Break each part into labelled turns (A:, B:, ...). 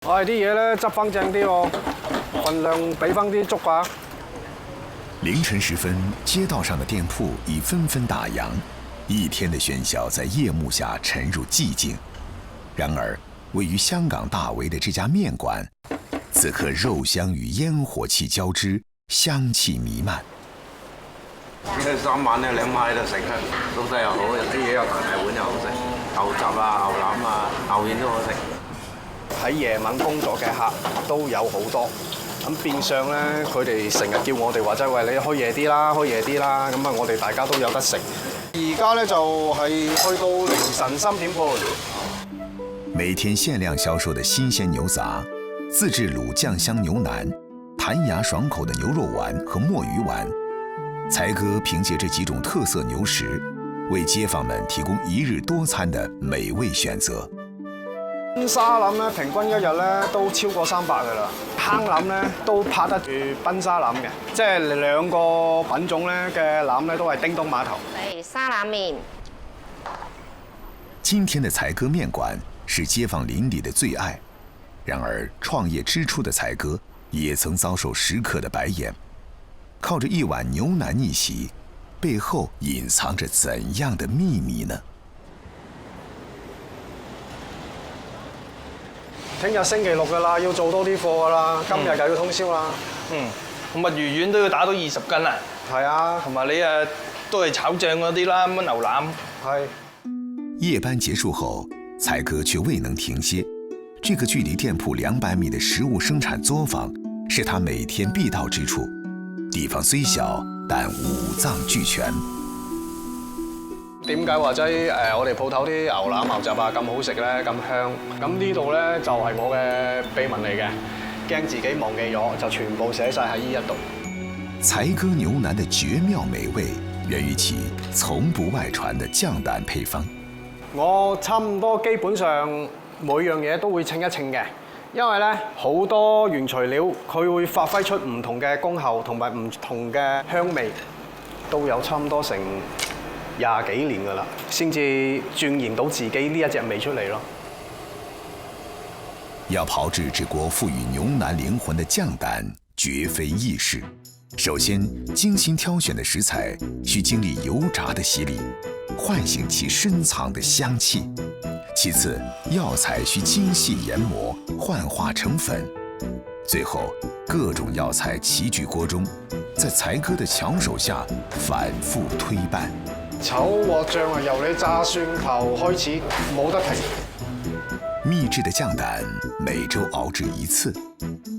A: 啲嘢咧執翻正啲喎，份量俾翻啲足啊！
B: 凌晨時分，街道上的店鋪已紛紛打烊，一天的喧囂在夜幕下沉入寂靜。然而，位於香港大圍的這家麵館，此刻肉香與煙火氣交織，香氣彌漫。
C: 呢個3晚咧2買就食啦，老細又好，啲嘢又大碗又好食，牛雜啊、牛腩啊、牛丸都好食。
A: 喺夜晚工作嘅客都有好多，咁變相咧，佢哋成日叫我哋話齋喂，你開夜啲啦，開夜啲啦，咁啊我哋大家都有得食。而家咧就係去到凌晨3點半。
B: 每天限量銷售的新鮮牛雜、自製滷醬香牛腩、彈牙爽口的牛肉丸和墨魚丸，才哥憑借這幾種特色牛食，為街坊們提供一日多餐的美味選擇。
A: 賓沙腩咧，平均一日咧都超過300噶啦。坑腩咧都拍得住賓沙腩嘅，即係兩個品種咧嘅腩咧都係叮咚碼頭。
D: 嚟沙腩麵。
B: 今天的才哥麵館是街坊鄰里的最愛，然而創業之初的才哥也曾遭受食客的白眼。靠着一碗牛腩逆襲，背後隱藏着怎樣的秘密呢？
A: 聽日星期六噶啦，要做多啲貨噶啦，今日又要通宵啦。
E: 咁啊魚丸都要打到20斤啊！
A: 係啊，
E: 同埋你都係炒醬嗰啲啦，乜牛腩。
A: 係。
B: 夜班結束後，才哥卻未能停歇。這個距離店鋪200米的食物生產作坊，是他每天必到之處。地方雖小，但五臟俱全。
A: 點解話齋我哋鋪頭啲牛腩牛雜啊咁好食咧，咁香？咁呢度咧就係我嘅秘密嚟嘅，驚自己忘記咗，就全部寫晒喺呢一度。
B: 才哥牛腩的絕妙美味，源於其從不外傳的醬膽配方。
A: 我差唔多基本上每樣嘢都會稱一稱嘅，因為咧好多原材料佢會發揮出唔同嘅功效同埋唔同嘅香味，都有差唔多成20幾年㗎啦，先至鑽研到自己呢一隻味出嚟咯。
B: 要炮製這鍋賦予牛腩靈魂的醬膽，絕非易事。首先，精心挑選的食材需經歷油炸的洗禮，喚醒其深藏的香氣。其次，藥材需精細研磨，幻化成粉。最後，各種藥材齊聚鍋中，在才哥的巧手下反覆推拌。
A: 炒鑊醬啊，由你炸蒜頭開始，冇得停。
B: 秘製的醬膽每周熬製1次，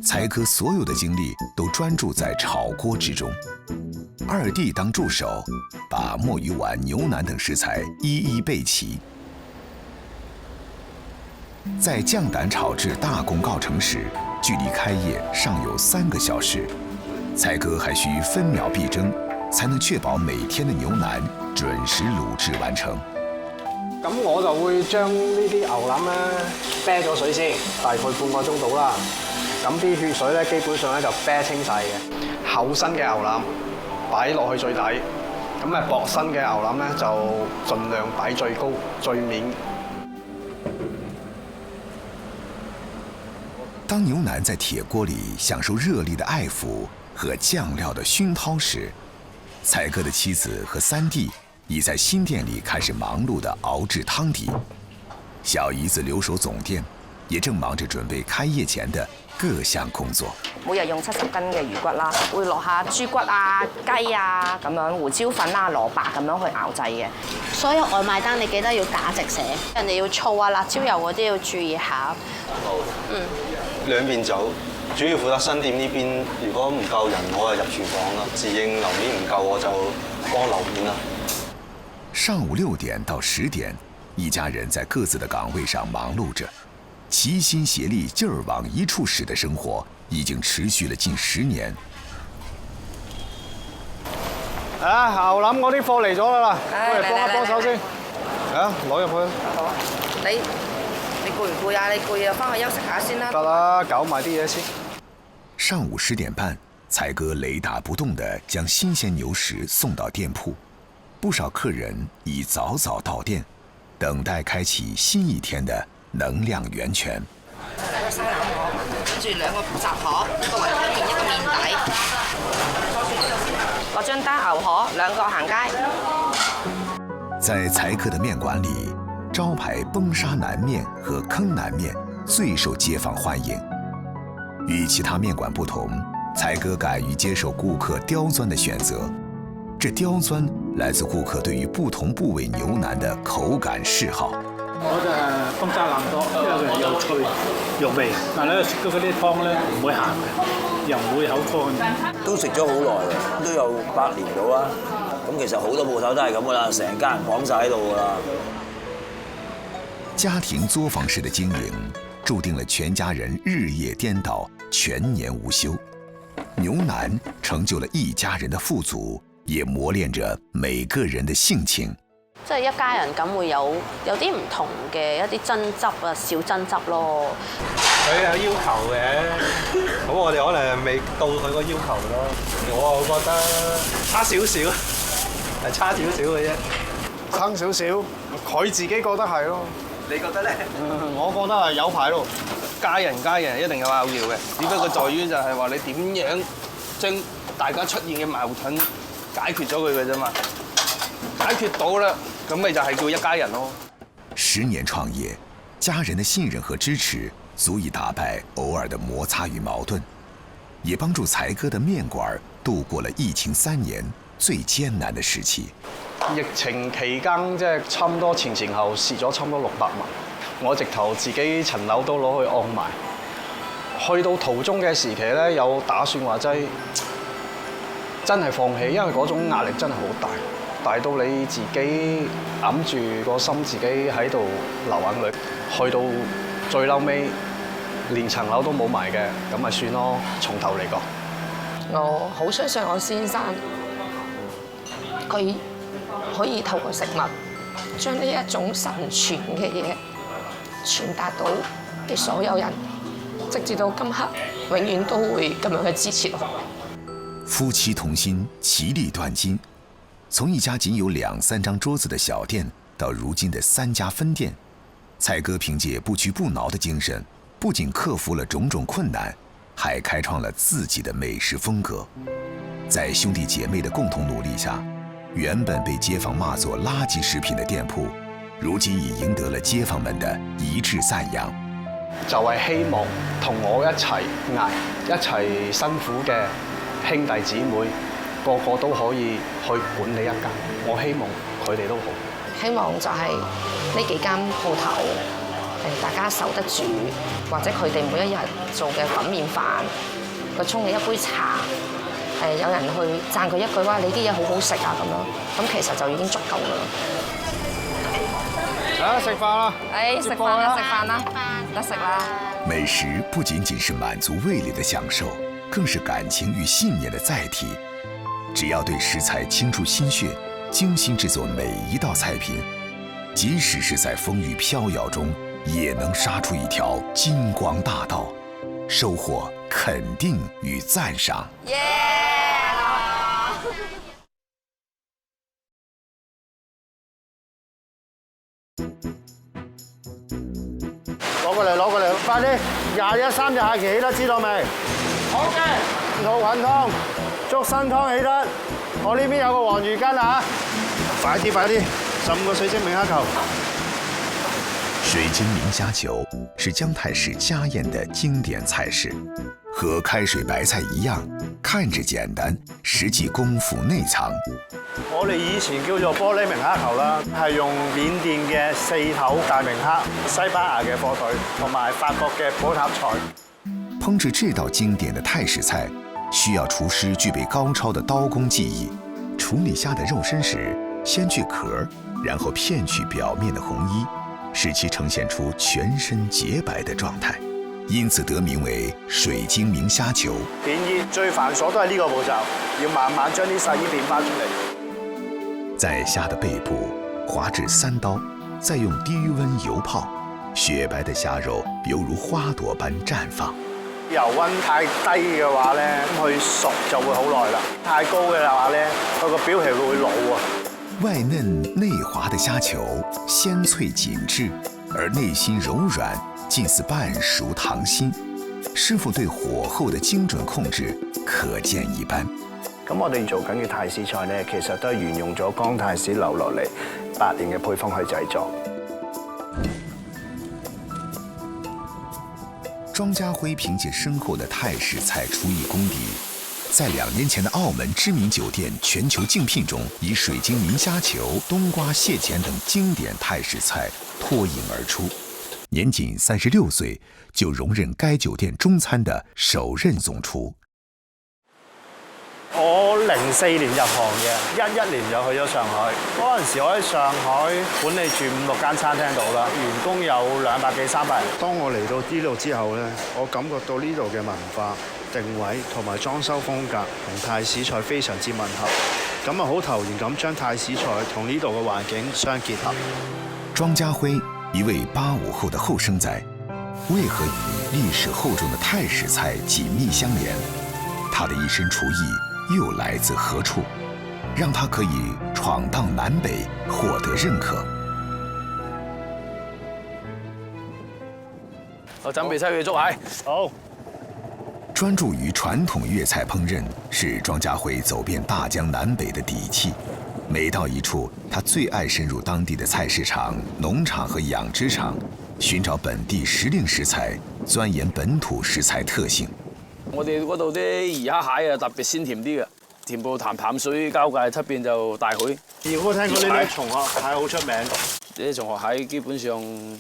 B: 才哥所有的精力都專注在炒鍋之中。二弟當助手，把墨魚丸、牛腩等食材一一備齊。在醬膽炒製大功告成時，距離開業尚有3個小時，才哥還需分秒必爭，才能確保每天的牛腩準時滷製完成。
A: 咁我就會將呢啲牛腩咧啤咗水先，大概半個鐘到啦。咁啲血水咧基本上咧就啤清晒嘅。厚身嘅牛腩擺落去最底，咁啊薄身嘅牛腩咧就盡量擺最高最面。
B: 當牛腩在鐵鍋裡享受熱力的愛撫和醬料的熏陶時，才哥的妻子和3弟已在新店裡開始忙碌地熬製湯底，小姨子留守總店，也正忙着準備開業前的各項工作。
D: 每日用70斤嘅魚骨啦，會落下豬骨啊、雞啊咁樣，胡椒粉啊、蘿蔔咁樣去熬製嘅。
F: 所有外賣單你記得要打直寫，人哋要醋啊、辣椒油嗰啲要注意下。
G: 好。兩邊走，主要負責新店呢邊。如果唔夠人，我就入廚房啦。自認樓面唔夠，我就幫樓面啦。
B: 上午6點到10點，一家人在各自的崗位上忙碌着，齊心協力、勁兒往一處使的生活，已經持續了近10年。
A: 牛腩嗰啲貨嚟咗啦，過嚟幫一幫手先。攞入去。
D: 好啊，你攰唔攰啊？你攰就翻去休息下先啦。
A: 得啦，搞埋啲嘢先。
B: 上午10點半，才哥雷打不動地將新鮮牛食送到店鋪。不少客人已早早到店，等待開啟新一天的能量源泉。
D: 一個西冷河，跟住兩個雜河，一個雲吞麵，一個麵底。落張單牛河，兩個行街。
B: 在才哥的面館裡，招牌崩沙南面和坑南面最受街坊歡迎。與其他面館不同，才哥敢於接受顧客刁鑽的選擇。這刁鑽來自顧客對於不同部位牛腩的口感嗜好。
H: 我就係崩沙腩多，因為佢有脆肉味，但係咧食到嗰啲湯咧唔會鹹嘅，又唔會口乾。
I: 都食咗好耐啦，都有8年到啦。咁其實好多鋪頭都係咁噶啦，成家人綁晒喺度噶啦。
B: 家庭作坊式的經營，注定了全家人日夜顛倒，全年無休。牛腩成就了一家人的富足，也磨練着每個人的性情。
F: 即係一家人咁會有啲唔同嘅一啲爭執啊，小爭執咯。
G: 佢有要求嘅，咁我哋可能未到佢個要求咯。我覺得差少少，係差少少嘅啫。
A: 爭少少，佢自己覺得係咯。
G: 你覺得咧？
A: 我覺得係有排咯。
E: 家人一定有拗撬嘅，只不過在於就係話你點樣將大家出現嘅矛盾解決咗佢嘅啫嘛。解決到啦，咁咪就係叫一家人咯。
B: 10年創業，家人的信任和支持足以打敗偶爾的摩擦與矛盾，也幫助才哥的麵館度過了疫情3年最艱難的時期。
A: 疫情期間即係差唔多前後蝕咗差唔多600萬，我直頭自己層樓都攞去按埋。去到途中嘅時期咧，有打算話真係放棄，因為嗰種壓力真係好大，大到你自己揞住個心，自己喺度流眼淚。去到最嬲尾，連層樓都冇埋嘅，咁咪算咯，從頭嚟過。
D: 我好相信我先生，佢可以透過食物將呢一種神傳嘅嘢傳達到俾所有人，直至到今刻，永遠都會咁樣去支持我。
B: 夫妻同心，其利斷金。從一家僅有2、3張桌子的小店，到如今的3家分店，才哥憑借不屈不撓的精神，不僅克服了種種困難，還開創了自己的美食風格。在兄弟姐妹的共同努力下，原本被街坊罵作垃圾食品的店鋪，如今已贏得了街坊們的一致讚揚。
A: 就係希望同我一齊捱、一齊辛苦嘅兄弟姊妹，個個都可以去管理一間。我希望佢哋都好。
D: 希望就係呢幾間鋪頭，大家守得住，或者佢哋每一日做嘅粉麵飯，佢沖嘅一杯茶，有人去讚佢一句話，你啲嘢好好食啊咁樣，咁其實就已經足夠㗎啦。
A: 食飯啦！
D: 食飯啦！食飯啦！得食啦！
B: 美食不僅僅是滿足味蕾的享受，更是感情與信念的載體。只要對食材傾注心血，精心製作每一道菜品，即使是在風雨飄搖中，也能殺出一條金光大道，收穫肯定與讚賞。
J: 攞過嚟，快啲！21、30下期起得，知道未？好嘅。兔菌湯、竹笙湯起得，我呢邊有個黃魚羹啊！快啲，15個水晶明蝦球。
B: 水晶明蝦球是江泰市家宴的經典菜式，和開水白菜一樣，看着簡單，實際功夫內藏。
J: 我哋以前叫做玻璃明蝦球啦，係用緬甸嘅4頭大明蝦、西班牙嘅火腿同埋法國嘅寶塔菜。
B: 烹製這道經典的泰式菜，需要廚師具備高超的刀工技藝。處理蝦的肉身時，先去殼，然後片去表面的紅衣，使其呈現出全身潔白的狀態，因此得名為水晶明蝦球。
J: 片衣最繁瑣都係呢個步驟，要慢慢將啲細衣片翻出嚟。
B: 在蝦的背部劃至3刀，再用低溫油泡，雪白的蝦肉猶如花朵般綻放。
J: 油溫太低嘅話咧，佢熟就會好耐啦；太高嘅話咧，佢個表皮會老啊。
B: 外嫩內滑的蝦球，鮮脆緊緻，而內心柔軟，近似半熟糖心，師傅對火候的精準控制可見一斑。
J: 咁我哋做緊嘅泰式菜咧，其實都係沿用咗江太史留落嚟8年嘅配方去製作。
B: 莊家輝憑借深厚的泰式菜廚藝功底，在2年前的澳門知名酒店全球競聘中，以水晶明蝦球、冬瓜蟹鉗等經典泰式菜脫穎而出。年僅36歲就榮任該酒店中餐的首任總廚。
J: 我04年入行嘅，11年就去咗上海。嗰陣時我喺上海管理住5、6間餐廳度啦，員工有200幾300人。當我嚟到呢度之後咧，我感覺到呢度嘅文化定位同埋裝修風格同泰式菜非常之吻合，咁啊好投然咁將泰式菜同呢度嘅環境相結合。
B: 莊家輝，一位85後的後生仔，為何與歷史厚重的泰式菜緊密相連？他的一身廚藝又來自何處，讓他可以闖蕩南北，獲得認可？
E: 我準備出去捉蟹。
J: 好。
B: 專注於傳統粵菜烹飪，是莊家輝走遍大江南北的底氣。每到一處，他最愛深入當地的菜市場、農場和養殖場，尋找本地時令食材，鑽研本土食材特性。
K: 我哋嗰度啲魚蝦蟹啊，特別鮮甜啲嘅，田埔潭淡水交界側邊就大海。
J: 如果聽過呢啲松殼蟹好出名，
K: 呢啲松殼蟹基本上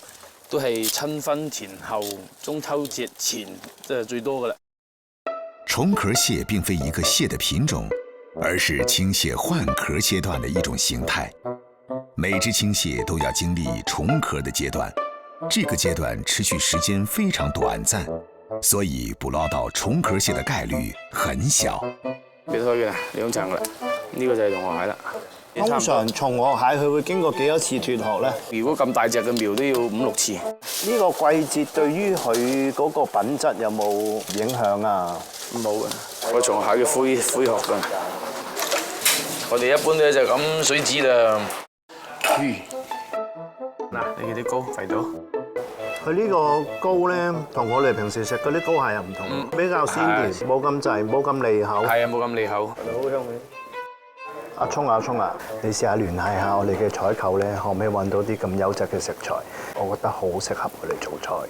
K: 都係春分前後、中秋節前即係最多噶啦。
B: 蟲殼蟹並非一個蟹的品種，而是青蟹換殼階段的一種形態。每隻青蟹都要經歷蟲殼的階段，這個階段持續時間非常短暫。所以捕撈到蟲殼蟹的概率很小。
K: 俾開嘅2層噶啦，呢個就係蟲殼蟹啦。
J: 通常蟲殼蟹佢會經過幾多次脫殼咧？
K: 如果咁大隻嘅苗都要5、6次。
J: 呢個季節對於佢嗰個品質有冇影響啊？
K: 冇嘅，個蟲蟹嘅灰殼㗎。我哋一般咧就咁水煮啦。嗱，你見啲膏肥到？
J: 佢呢個膏咧，同我哋平時食嗰啲膏蟹又唔同，比較鮮甜，冇咁滯，冇咁利口。
K: 係啊，冇咁利口。
J: 好香嘅。阿聰啊，你試下聯繫下我哋嘅採購咧，可唔可以揾到啲咁優質嘅食材？我覺得好適合我哋做菜。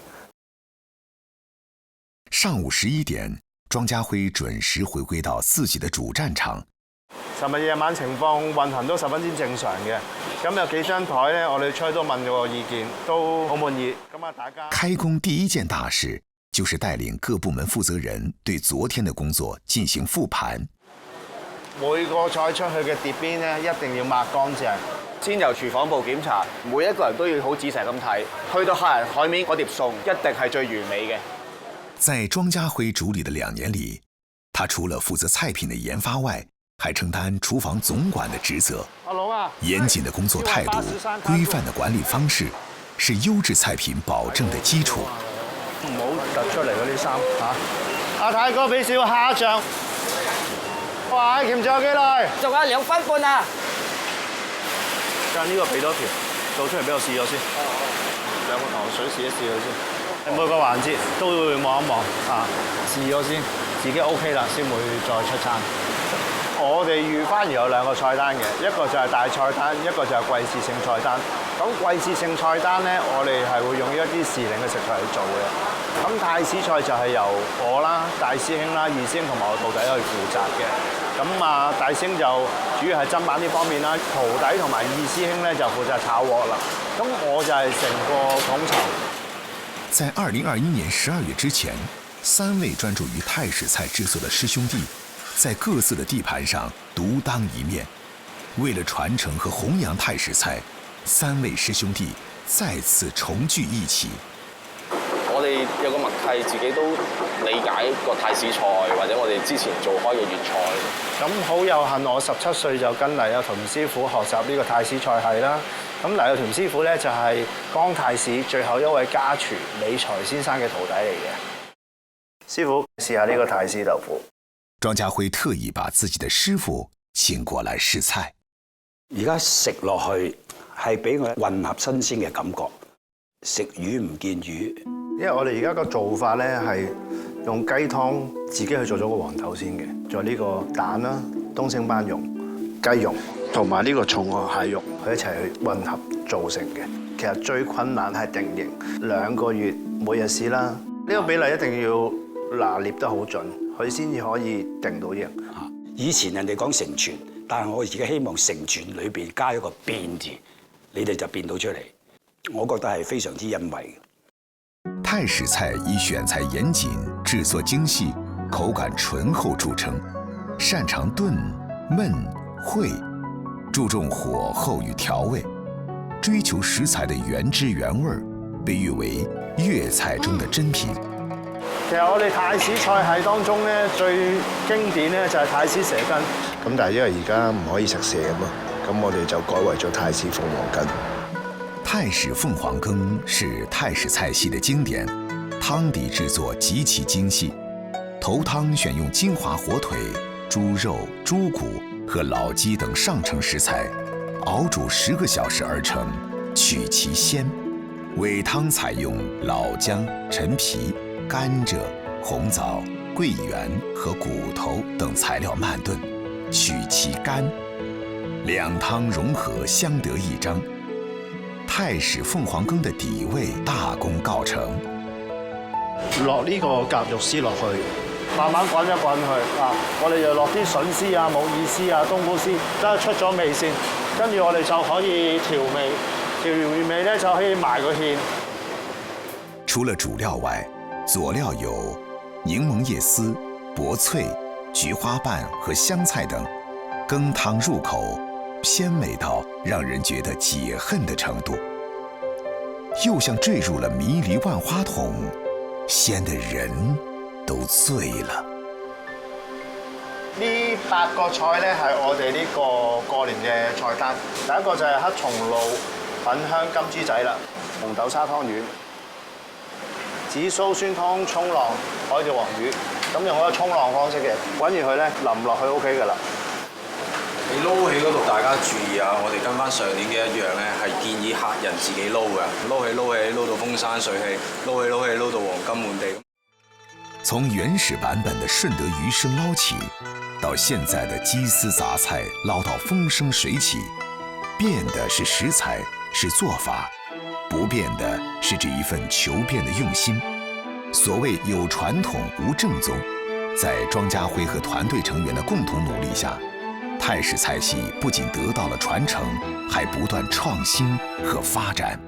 B: 上午11點，莊家輝準時回歸到自己的主戰場。
J: 尋日夜晚情況運行都十分之正常嘅，咁有幾張台咧，我哋出去都問過意見，都好滿意。咁啊，大家
B: 開工第一件大事就是帶領各部門負責人對昨天的工作進行復盤。
J: 每個菜出去嘅碟邊咧，一定要抹乾淨。
L: 先由廚房部檢查，每一個人都要好仔細咁睇，去到客人台面嗰碟餸一定係最完美嘅。
B: 在莊家輝主理的2年裡，他除了負責菜品的研發外，還承擔廚房總管的職責。嚴謹的工作態度、規範的管理方式，是優質菜品保證的基礎。
J: 唔好突出嚟嗰啲衫嚇。阿太哥俾少蝦醬。哇！鉗仲有幾耐？
L: 仲有2分半啊！
J: 將呢個俾多條，做出嚟俾我試咗先。2個糖水試一試佢先。每個環節都會望一望啊，試咗先，自己 OK 啦，先會再出餐。我哋預翻而有2個菜單嘅，一個就係大菜單，一個就係季節性菜單。咁季節性菜單咧，我哋係會用一啲時令嘅食材去做嘅。咁泰式菜就係由我啦、大師兄啦、二師兄同埋我徒弟去負責嘅。咁啊，大師兄就主要係砧板呢方面啦，徒弟同埋二師兄咧就負責炒鑊啦。咁我就係成個統籌。
B: 在2021年12月之前，3位專注於泰式菜製作的師兄弟，在各自的地盤上獨當一面。為了傳承和弘揚泰式菜，3位師兄弟再次重聚一起。
K: 我哋有個默契，自己都理解個泰式菜，或者我哋之前做開嘅粵菜。
J: 咁好有幸，我17歲就跟黎有屯師傅學習呢個泰式菜系啦。咁黎有屯師傅咧就係江泰史最後一位家廚李財先生嘅徒弟嚟嘅。師傅，試下呢個泰式豆腐。
B: 莊家輝特意把自己的師傅請過來試菜。
M: 而家食落去係俾我混合新鮮嘅感覺，食魚唔見魚，
J: 因為我哋而家個做法咧係用雞湯自己去做咗個黃豆先嘅，仲有呢個蛋啦、東星斑肉、雞肉同埋呢個重河蟹肉，佢一齊去混合做成嘅。其實最困難係定型，2個月每日試啦。呢個比例一定要拿捏得好準，佢先至可以定到型。
M: 以前人哋講成全，但係我而家希望成全裏邊加一個變字，你哋就變到出嚟。我覺得係非常之欣慰。
B: 泰式菜以選材嚴謹、製作精細、口感醇厚著稱，擅長燉、燜、燴，注重火候與調味，追求食材的原汁原味，被譽為粵菜中的珍品。
J: 其實我哋泰式菜系當中咧，最經典咧就係泰式蛇羹。咁但係因為而家唔可以食蛇啊嘛，咁我哋就改為咗泰式鳳凰羹。
B: 泰式鳳凰羹是泰式菜系的經典，湯底製作極其精細，頭湯選用金華火腿、豬肉、豬骨和老雞等上乘食材，熬煮10個小時而成，取其鮮。尾湯採用老薑、陳皮、甘蔗、紅棗、桂圓和骨頭等材料慢燉，取其乾。兩湯融合，相得益彰。泰式鳳凰羹的底味大功告成。
J: 落呢個夾肉絲落去，慢慢滾一滾佢啊！我哋又落啲筍絲啊、木耳絲啊、冬菇絲，等佢出咗味先。跟住我哋就可以調味，調完味咧就可以埋個芡。
B: 除了主料外，佐料有檸檬葉絲、薄脆、菊花瓣和香菜等，羹湯入口，鮮美到讓人覺得解恨的程度，又像墜入了迷離萬花筒，鮮得人都醉了。
J: 呢8個菜咧係我哋呢個過年嘅菜單。第一個就係黑松露粉香金豬仔啦，紅豆沙湯圓、紫蘇酸湯沖浪海條黃魚，咁用嗰個沖浪方式嘅，滾完佢咧淋落去 OK 㗎啦。
N: 你撈起嗰度大家注意啊！我哋跟翻上年嘅一樣咧，係建議客人自己撈嘅，撈到風生水起，撈到黃金滿地。
B: 從原始版本的順德魚生撈起，到現在的雞絲雜菜撈到風生水起，變的是食材，是做法，不變的是這一份求變的用心。所謂有傳統無正宗，在莊家輝和團隊成員的共同努力下，泰式菜系不僅得到了傳承，還不斷創新和發展。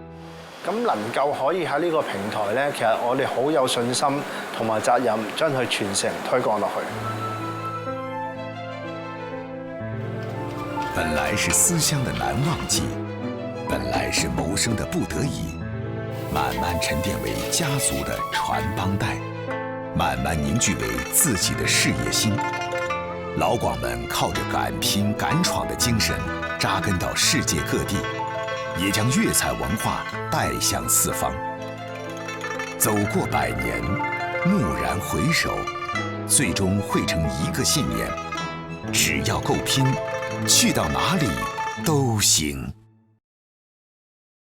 J: 咁能夠可以喺呢個平台咧，其實我哋好有信心同埋責任將佢傳承推廣落去。
B: 本來是思鄉的難忘記，本來是謀生的不得已，慢慢沉澱為家族的傳幫帶，慢慢凝聚為自己的事業心。老廣們靠着敢拼敢闖的精神，扎根到世界各地，也將粵菜文化帶向四方。走過100年，驀然回首，最終匯成一個信念：只要夠拼，去到哪裡都行。